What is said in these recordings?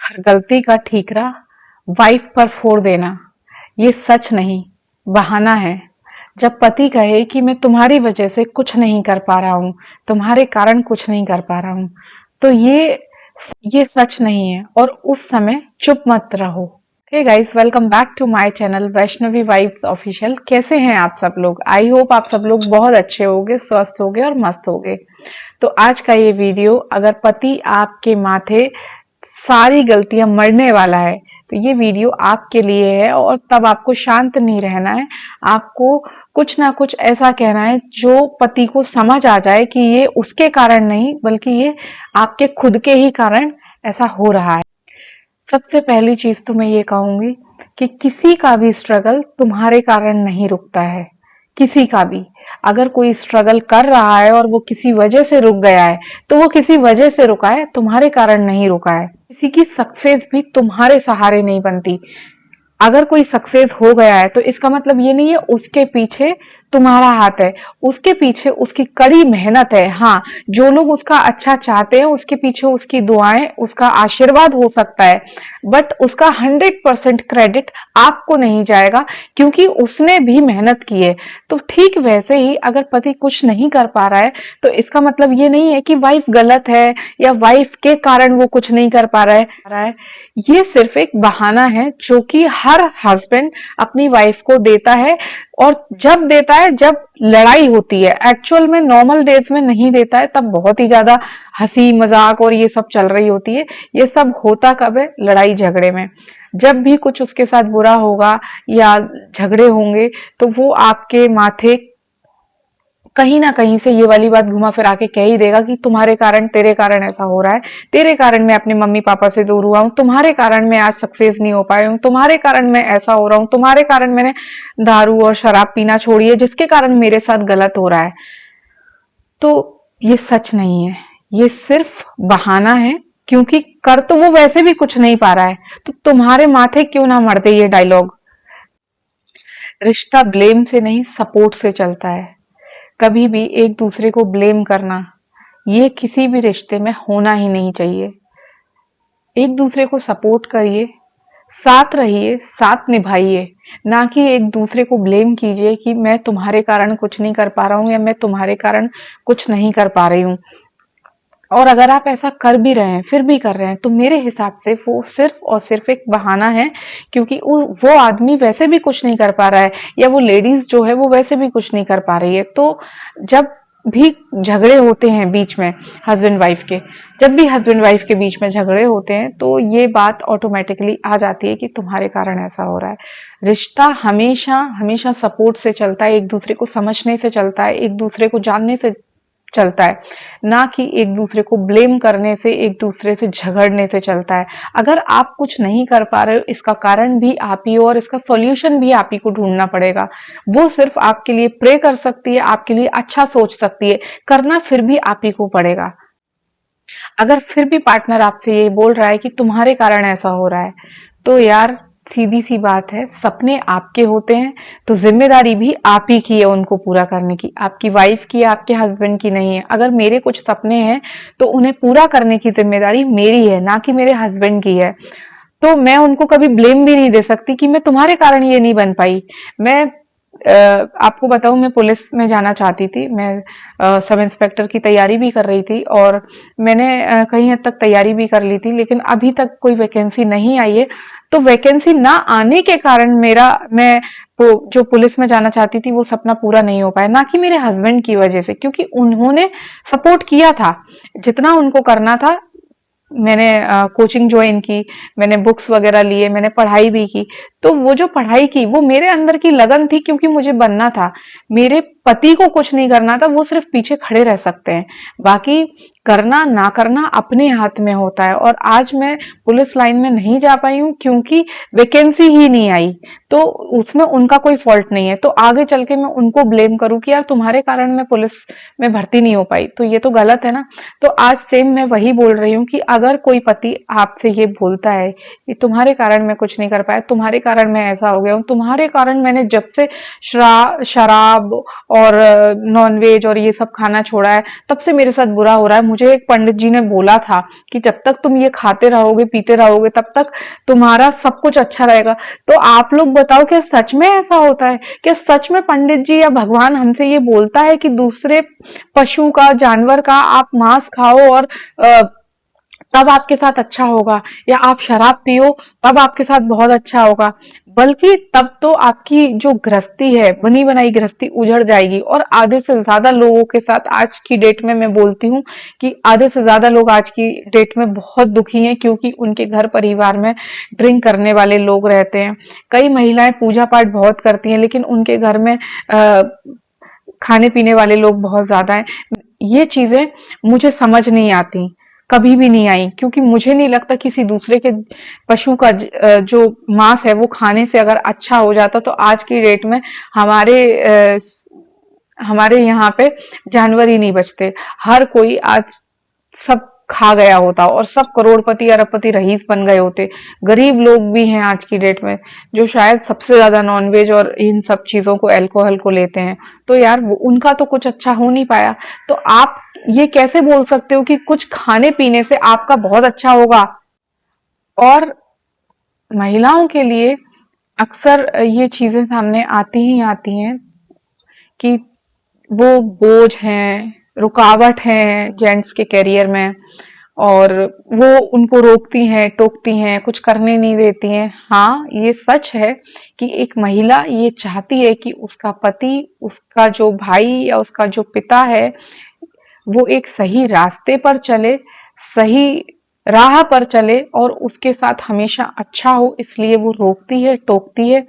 हर गलती का ठीकरा वाइफ पर फोड़ देना ये सच नहीं, बहाना है। जब पति कहे कि मैं तुम्हारी वजह से कुछ नहीं कर पा रहा हूं, तुम्हारे कारण कुछ नहीं कर पा रहा हूं, तो ये सच नहीं है और उस समय चुप मत रहो। Hey guys, welcome back to my channel Vaishnavi vibes official. कैसे हैं आप सब लोग? आई होप आप सब लोग बहुत अच्छे होंगे, स्वस्थ होंगे और मस्त होंगे। तो आज का ये वीडियो, अगर पति आपके माथे सारी गलतियां मरने वाला है तो ये वीडियो आपके लिए है। और तब आपको शांत नहीं रहना है, आपको कुछ ना कुछ ऐसा कहना है जो पति को समझ आ जाए कि ये उसके कारण नहीं बल्कि ये आपके खुद के ही कारण ऐसा हो रहा है। सबसे पहली चीज तो मैं ये कहूंगी कि किसी का भी स्ट्रगल तुम्हारे कारण नहीं रुकता है। किसी का भी अगर कोई स्ट्रगल कर रहा है और वो किसी वजह से रुक गया है तो वो किसी वजह से रुका है, तुम्हारे कारण नहीं रुका है। किसी की सक्सेस भी तुम्हारे सहारे नहीं बनती। अगर कोई सक्सेस हो गया है तो इसका मतलब ये नहीं है उसके पीछे तुम्हारा हाथ है, उसके पीछे उसकी कड़ी मेहनत है। हाँ, जो लोग उसका अच्छा चाहते हैं उसके पीछे उसकी दुआएं, उसका आशीर्वाद हो सकता है, बट उसका 100% क्रेडिट आपको नहीं जाएगा क्योंकि उसने भी मेहनत की है। तो ठीक वैसे ही अगर पति कुछ नहीं कर पा रहा है तो इसका मतलब ये नहीं है कि वाइफ गलत है या वाइफ के कारण वो कुछ नहीं कर पा रहा है। ये सिर्फ एक बहाना है जो कि हर हस्बैंड अपनी वाइफ को देता है, और जब देता है जब लड़ाई होती है। एक्चुअल में नॉर्मल डेज में नहीं देता है, तब बहुत ही ज्यादा हंसी मजाक और ये सब चल रही होती है। ये सब होता कब है? लड़ाई झगड़े में। जब भी कुछ उसके साथ बुरा होगा या झगड़े होंगे तो वो आपके माथे कहीं ना कहीं से ये वाली बात घुमा फिरा के कह ही देगा कि तुम्हारे कारण, तेरे कारण ऐसा हो रहा है, तेरे कारण मैं अपने मम्मी पापा से दूर हुआ हूँ, तुम्हारे कारण मैं आज सक्सेस नहीं हो पाया हूँ, तुम्हारे कारण मैं ऐसा हो रहा हूँ, तुम्हारे कारण मैंने दारू और शराब पीना छोड़ी है, जिसके कारण मेरे साथ गलत हो रहा है। तो ये सच नहीं है, ये सिर्फ बहाना है, क्योंकि कर तो वो वैसे भी कुछ नहीं पा रहा है, तो तुम्हारे माथे क्यों ना मर दे ये डायलॉग। रिश्ता ब्लेम से नहीं, सपोर्ट से चलता है। कभी भी एक दूसरे को ब्लेम करना ये किसी भी रिश्ते में होना ही नहीं चाहिए। एक दूसरे को सपोर्ट करिए, साथ रहिए, साथ निभाइए, ना कि एक दूसरे को ब्लेम कीजिए कि मैं तुम्हारे कारण कुछ नहीं कर पा रहा हूं या मैं तुम्हारे कारण कुछ नहीं कर पा रही हूं। और अगर आप ऐसा कर भी रहे हैं, फिर भी कर रहे हैं, तो मेरे हिसाब से वो सिर्फ और सिर्फ एक बहाना है, क्योंकि वो आदमी वैसे भी कुछ नहीं कर पा रहा है या वो लेडीज जो है वो वैसे भी कुछ नहीं कर पा रही है। तो जब भी झगड़े होते हैं बीच में हस्बैंड वाइफ के, जब भी हस्बैंड वाइफ के बीच में झगड़े होते हैं तो ये बात ऑटोमेटिकली आ जाती है कि तुम्हारे कारण ऐसा हो रहा है। रिश्ता हमेशा हमेशा सपोर्ट से चलता है, एक दूसरे को समझने से चलता है, एक दूसरे को जानने से चलता है, ना कि एक दूसरे को ब्लेम करने से, एक दूसरे से झगड़ने से चलता है। अगर आप कुछ नहीं कर पा रहे हो, इसका कारण भी आप ही हो और इसका सॉल्यूशन भी आप ही को ढूंढना पड़ेगा। वो सिर्फ आपके लिए प्रे कर सकती है, आपके लिए अच्छा सोच सकती है, करना फिर भी आप ही को पड़ेगा। अगर फिर भी पार्टनर आपसे ये बोल रहा है कि तुम्हारे कारण ऐसा हो रहा है, तो यार सीधी सी बात है, सपने आपके होते हैं तो जिम्मेदारी भी आप ही की है उनको पूरा करने की, आपकी वाइफ की, आपके हस्बैंड की नहीं है। अगर मेरे कुछ सपने हैं तो उन्हें पूरा करने की जिम्मेदारी मेरी है, ना कि मेरे हस्बैंड की है। तो मैं उनको कभी ब्लेम भी नहीं दे सकती कि मैं तुम्हारे कारण ये नहीं बन पाई। मैं आपको बताऊं, मैं पुलिस में जाना चाहती थी, मैं सब इंस्पेक्टर की तैयारी भी कर रही थी और मैंने कहीं हद तक तैयारी भी कर ली थी, लेकिन अभी तक कोई वैकेंसी नहीं आई है। तो वैकेंसी ना आने के कारण मैं वो जो पुलिस में जाना चाहती थी वो सपना पूरा नहीं हो पाया, ना कि मेरे हस्बैंड की वजह से, क्योंकि उन्होंने सपोर्ट किया था जितना उनको करना था। मैंने कोचिंग ज्वाइन की, मैंने बुक्स वगैरह लिए, मैंने पढ़ाई भी की। तो वो जो पढ़ाई की वो मेरे अंदर की लगन थी, क्योंकि मुझे बनना था। मेरे पति को कुछ नहीं करना था, वो सिर्फ पीछे खड़े रह सकते हैं। बाकी करना ना करना अपने हाथ में होता है। और आज मैं पुलिस लाइन में नहीं जा पाई हूँ क्योंकि वैकेंसी ही नहीं आई, तो उसमें उनका कोई फॉल्ट नहीं है। तो आगे चल के मैं उनको ब्लेम करूं कि यार तुम्हारे कारण मैं पुलिस में भर्ती नहीं हो पाई, तो ये तो गलत है ना। तो आज सेम मैं वही बोल रही हूँ कि अगर कोई पति आपसे ये बोलता है कि तुम्हारे कारण मैं कुछ नहीं कर पाया, तुम्हारे कारण मैं ऐसा हो गया हूँ, तुम्हारे कारण मैंने जब से शराब और नॉन वेज और ये सब खाना छोड़ा है, तब से मेरे साथ बुरा हो रहा है। मुझे एक पंडित जी ने बोला था कि जब तक तुम ये खाते रहोगे पीते रहोगे तब तक तुम्हारा सब कुछ अच्छा रहेगा। तो आप लोग बताओ, क्या सच में ऐसा होता है? क्या सच में पंडित जी या भगवान हमसे ये बोलता है कि दूसरे पशु का, जानवर का आप मांस खाओ और तब आपके साथ अच्छा होगा, या आप शराब पियो तब आपके साथ बहुत अच्छा होगा? बल्कि तब तो आपकी जो गृहस्थी है, बनी बनाई गृहस्थी उजड़ जाएगी। और आधे से ज्यादा लोगों के साथ आज की डेट में मैं बोलती हूँ कि आधे से ज्यादा लोग आज की डेट में बहुत दुखी हैं, क्योंकि उनके घर परिवार में ड्रिंक करने वाले लोग रहते हैं। कई महिलाएं पूजा पाठ बहुत करती हैं, लेकिन उनके घर में खाने पीने वाले लोग बहुत ज्यादा हैं। ये चीजें मुझे समझ नहीं आती, कभी भी नहीं आई, क्योंकि मुझे नहीं लगता किसी दूसरे के पशु का जो मांस है वो खाने से अगर अच्छा हो जाता तो आज की डेट में हमारे हमारे यहाँ पे जानवर ही नहीं बचते। हर कोई आज सब खा गया होता और सब करोड़पति अरबपति रईस बन गए होते। गरीब लोग भी हैं आज की डेट में जो शायद सबसे ज्यादा नॉनवेज और इन सब चीजों को, अल्कोहल को लेते हैं। तो यार उनका तो कुछ अच्छा हो नहीं पाया। तो आप ये कैसे बोल सकते हो कि कुछ खाने पीने से आपका बहुत अच्छा होगा? और महिलाओं के लिए अक्सर ये चीजें सामने आती ही आती हैं कि वो बोझ हैं, रुकावट हैं जेंट्स के करियर में, और वो उनको रोकती हैं, टोकती हैं, कुछ करने नहीं देती हैं। हाँ, ये सच है कि एक महिला ये चाहती है कि उसका पति, उसका जो भाई या उसका जो पिता है, वो एक सही रास्ते पर चले, सही राह पर चले और उसके साथ हमेशा अच्छा हो। इसलिए वो रोकती है, टोकती है,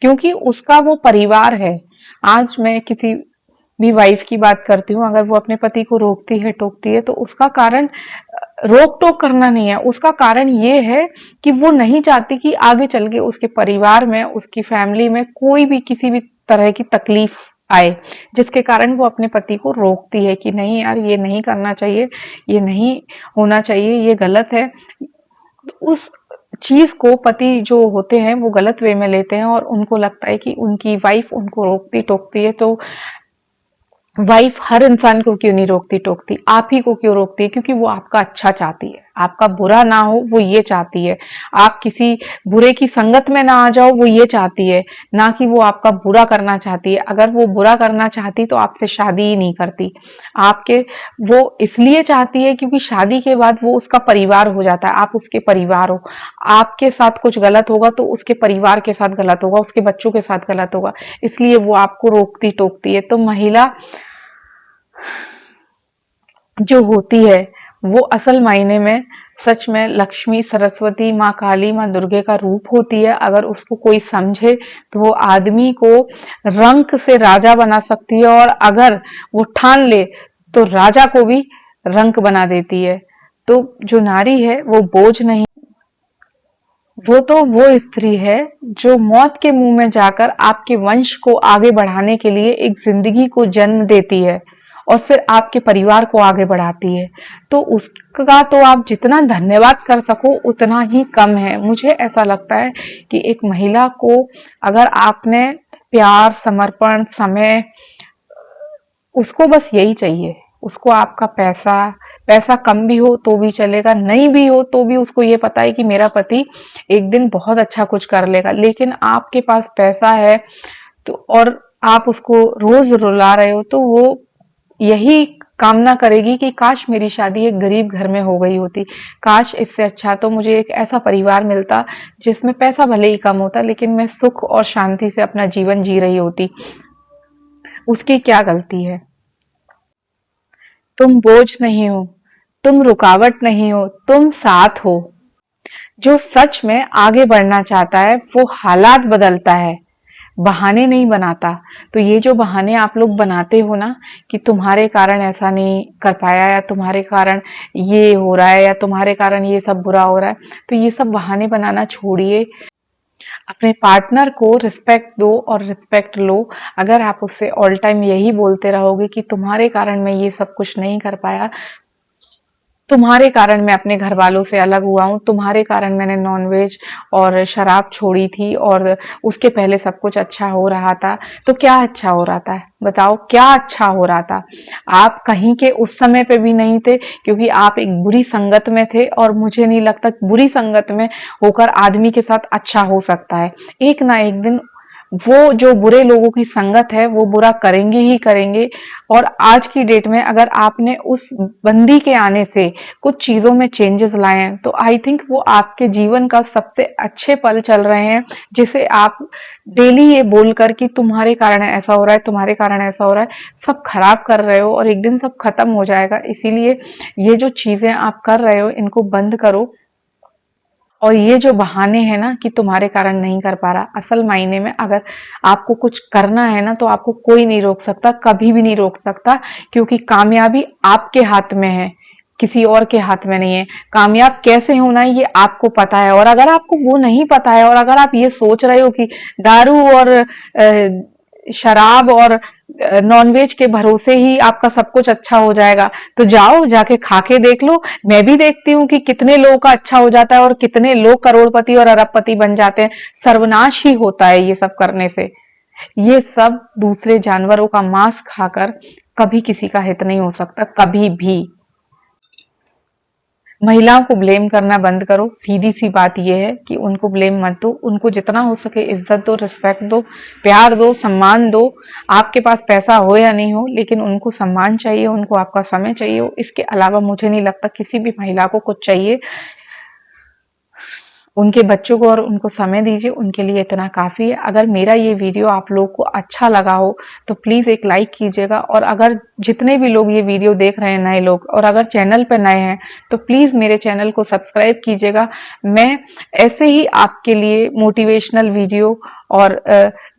क्योंकि उसका वो परिवार है। आज मैं किसी भी वाइफ की बात करती हूँ, अगर वो अपने पति को रोकती है, टोकती है, तो उसका कारण रोक टोक करना नहीं है। उसका कारण ये है कि वो नहीं चाहती कि आगे चल के उसके परिवार में, उसकी फैमिली में कोई भी किसी भी तरह की तकलीफ आए, जिसके कारण वो अपने पति को रोकती है कि नहीं यार, ये नहीं करना चाहिए, ये नहीं होना चाहिए, ये गलत है। उस चीज को पति जो होते हैं वो गलत वे में लेते हैं और उनको लगता है कि उनकी वाइफ उनको रोकती टोकती है। तो वाइफ हर इंसान को क्यों नहीं रोकती टोकती, आप ही को क्यों रोकती है? क्योंकि वो आपका अच्छा चाहती है, आपका बुरा ना हो, वो ये चाहती है। आप किसी बुरे की संगत में ना आ जाओ, वो ये चाहती है, ना कि वो आपका बुरा करना चाहती है। अगर वो बुरा करना चाहती तो आपसे शादी ही नहीं करती। आपके वो इसलिए चाहती है क्योंकि शादी के बाद वो उसका परिवार हो जाता है, आप उसके परिवार हो। आपके साथ कुछ गलत होगा तो उसके परिवार के साथ गलत होगा, उसके बच्चों के साथ गलत होगा, इसलिए वो आपको रोकती टोकती है। तो महिला जो होती है वो असल मायने में सच में लक्ष्मी, सरस्वती, माँ काली, माँ दुर्गे का रूप होती है। अगर उसको कोई समझे तो वो आदमी को रंक से राजा बना सकती है, और अगर वो ठान ले तो राजा को भी रंक बना देती है। तो जो नारी है वो बोझ नहीं, वो तो वो स्त्री है जो मौत के मुंह में जाकर आपके वंश को आगे बढ़ाने के लिए एक जिंदगी को जन्म देती है और फिर आपके परिवार को आगे बढ़ाती है। तो उसका तो आप जितना धन्यवाद कर सको उतना ही कम है। मुझे ऐसा लगता है कि एक महिला को अगर आपने प्यार, समर्पण, समय, उसको बस यही चाहिए। उसको आपका पैसा, पैसा कम भी हो तो भी चलेगा, नहीं भी हो तो भी उसको ये पता है कि मेरा पति एक दिन बहुत अच्छा कुछ कर लेगा। लेकिन आपके पास पैसा है तो, और आप उसको रोज रुला रहे हो, तो वो यही कामना करेगी कि काश मेरी शादी एक गरीब घर में हो गई होती, काश इससे अच्छा तो मुझे एक ऐसा परिवार मिलता जिसमें पैसा भले ही कम होता लेकिन मैं सुख और शांति से अपना जीवन जी रही होती। उसकी क्या गलती है? तुम बोझ नहीं हो, तुम रुकावट नहीं हो, तुम साथ हो। जो सच में आगे बढ़ना चाहता है वो हालात बदलता है, बहाने नहीं बनाता। तो ये जो बहाने आप लोग बनाते हो ना कि तुम्हारे कारण ऐसा नहीं कर पाया, या तुम्हारे कारण ये हो रहा है, या तुम्हारे कारण ये सब बुरा हो रहा है, तो ये सब बहाने बनाना छोड़िए। अपने पार्टनर को रिस्पेक्ट दो और रिस्पेक्ट लो। अगर आप उससे ऑल टाइम यही बोलते रहोगे कि तुम्हारे कारण मैं ये सब कुछ नहीं कर पाया, तुम्हारे कारण मैं अपने घर वालों से अलग हुआ हूँ, तुम्हारे कारण मैंने नॉनवेज और शराब छोड़ी थी, और उसके पहले सब कुछ अच्छा हो रहा था। तो क्या अच्छा हो रहा था, बताओ क्या अच्छा हो रहा था? आप कहीं के उस समय पे भी नहीं थे, क्योंकि आप एक बुरी संगत में थे, और मुझे नहीं लगता बुरी संगत में होकर आदमी के साथ अच्छा हो सकता है। एक ना एक दिन वो जो बुरे लोगों की संगत है वो बुरा करेंगे ही करेंगे। और आज की डेट में अगर आपने उस बंदी के आने से कुछ चीजों में चेंजेस लाए हैं, तो आई थिंक वो आपके जीवन का सबसे अच्छे पल चल रहे हैं, जिसे आप डेली ये बोलकर कि तुम्हारे कारण ऐसा हो रहा है, तुम्हारे कारण ऐसा हो रहा है, सब खराब कर रहे हो, और एक दिन सब खत्म हो जाएगा। इसीलिए ये जो चीजें आप कर रहे हो इनको बंद करो। और ये जो बहाने हैं ना कि तुम्हारे कारण नहीं कर पा रहा, असल मायने में अगर आपको कुछ करना है ना तो आपको कोई नहीं रोक सकता, कभी भी नहीं रोक सकता, क्योंकि कामयाबी आपके हाथ में है, किसी और के हाथ में नहीं है। कामयाब कैसे होना है ये आपको पता है, और अगर आपको वो नहीं पता है, और अगर आप ये सोच रहे हो कि दारू और शराब और नॉनवेज के भरोसे ही आपका सब कुछ अच्छा हो जाएगा, तो जाओ जाके खा के देख लो। मैं भी देखती हूँ कि कितने लोगों का अच्छा हो जाता है और कितने लोग करोड़पति और अरबपति बन जाते हैं। सर्वनाश ही होता है ये सब करने से। ये सब दूसरे जानवरों का मांस खाकर कभी किसी का हित नहीं हो सकता, कभी भी। महिलाओं को ब्लेम करना बंद करो। सीधी सी बात यह है कि उनको ब्लेम मत दो, उनको जितना हो सके इज्जत दो, रिस्पेक्ट दो, प्यार दो, सम्मान दो। आपके पास पैसा हो या नहीं हो, लेकिन उनको सम्मान चाहिए, उनको आपका समय चाहिए। इसके अलावा मुझे नहीं लगता किसी भी महिला को कुछ चाहिए। उनके बच्चों को और उनको समय दीजिए, उनके लिए इतना काफ़ी है। अगर मेरा ये वीडियो आप लोगों को अच्छा लगा हो तो प्लीज़ एक लाइक कीजिएगा, और अगर जितने भी लोग ये वीडियो देख रहे हैं नए लोग, और अगर चैनल पर नए हैं तो प्लीज़ मेरे चैनल को सब्सक्राइब कीजिएगा। मैं ऐसे ही आपके लिए मोटिवेशनल वीडियो और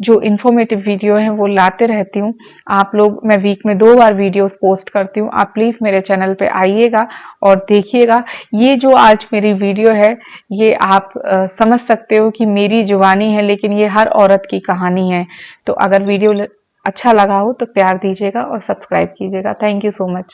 जो इन्फॉर्मेटिव वीडियो है वो लाते रहती हूँ। आप लोग, मैं वीक में 2 बार वीडियोस पोस्ट करती हूँ, आप प्लीज़ मेरे चैनल पे आइएगा और देखिएगा। ये जो आज मेरी वीडियो है ये आप समझ सकते हो कि मेरी जुबानी है, लेकिन ये हर औरत की कहानी है। तो अगर वीडियो अच्छा लगा हो तो प्यार दीजिएगा और सब्सक्राइब कीजिएगा। Thank you so much.